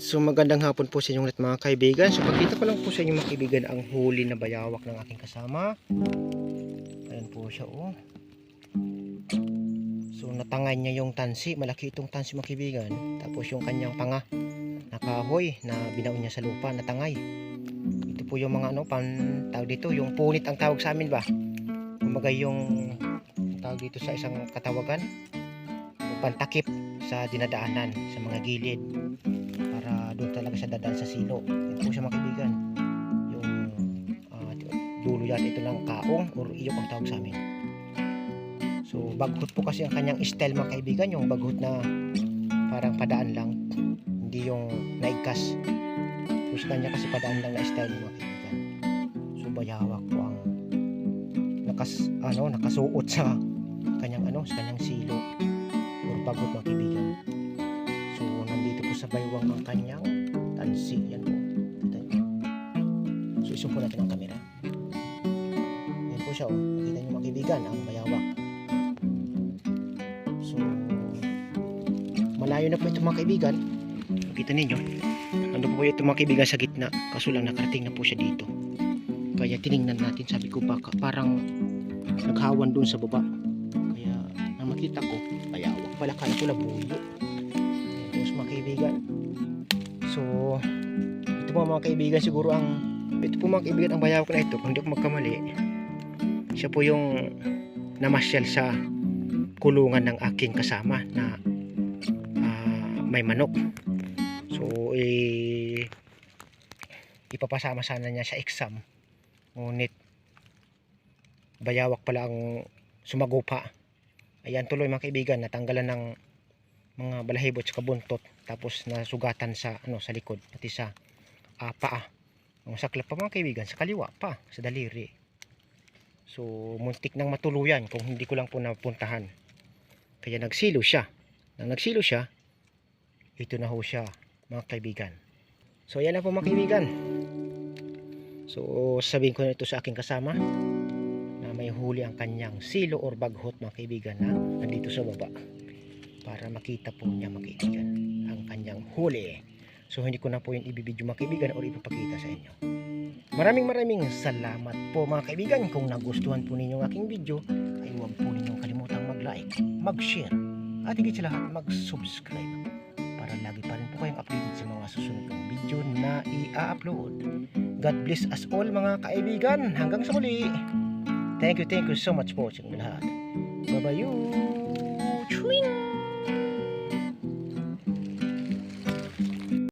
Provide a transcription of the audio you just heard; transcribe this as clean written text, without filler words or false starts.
So magandang hapon po sa inyong lahat mga kaibigan. So pakita ko lang po sa inyo mga kaibigan ang huli na bayawak ng aking kasama. Ayan po siya oh. So natangay niya yung tansi. Malaki itong tansi mga kaibigan. Tapos yung kanyang panga nakahoy na binaon niya sa lupa, natangay. Ito po yung mga tawag dito, yung punit ang tawag sa amin ba? Kumbaga yung tawag dito sa isang katawagan, yung pantakip sa dinadaanan sa mga gilid. Doon talaga siya dadaan sa silo. Ito po siya mga kaibigan. Yung dulo yan ito ng kaong or iyok ang tawag sa amin. So baghot po kasi ang kanyang style mga kaibigan. Yung baghot na parang padaan lang, hindi yung naigkas. So sa kanya kasi padaan lang na style mga kaibigan. So bayawak po ang nakasuot sa kanyang sa kanyang silo or baghot mga kaibigan. So nandito po sa baywang ang kanyang tansi. Yan po. So isum po natin ang camera. Yan po siya oh. Makita nyo mga kaibigan ang bayawak. So malayo na po ito mga kaibigan. Makita ninyo. Ano po ito mga kaibigan sa gitna. Kaso lang nakarating na po siya dito. Kaya tiningnan natin. Sabi ko baka parang naghawan doon sa baba. Kaya nang makita ko bayawak pala, kala ko labuyo. Mga kaibigan. So ito po mga kaibigan, siguro ito po mga kaibigan ang bayawak na ito, kung hindi ako magkamali, siya po yung namasyal sa kulungan ng aking kasama na may manok. So ipapasama sana niya sa exam, ngunit bayawak pala ang sumagupa. Ayan tuloy mga kaibigan, natanggalan ng mga balahibot sa kabuntot, tapos nasugatan sa sa likod, pati sa paa. Ang saklap pa mga kaibigan, sa kaliwa pa, sa daliri. So muntik nang matuluyan kung hindi ko lang po napuntahan. Kaya nagsilo siya. Nang nagsilo siya, ito na ho siya mga kaibigan. So yan na po mga kaibigan. So sabihin ko na ito sa aking kasama na may huli ang kanyang silo or baghot mga kaibigan na nandito sa baba, para makita po niya mga kaibigan ang kanyang huli. So hindi ko na po yung ibibidyo mga kaibigan o ipapakita sa inyo. Maraming salamat po mga kaibigan. Kung nagustuhan po ninyo ang aking video, ay huwag po ninyong kalimutang mag-like, mag-share, at higit sa lahat mag-subscribe para lagi pa rin po kayong updated sa mga susunod kong video na i-upload. God bless us all mga kaibigan. Hanggang sa muli. Thank you so much po sa lahat. Bye bye.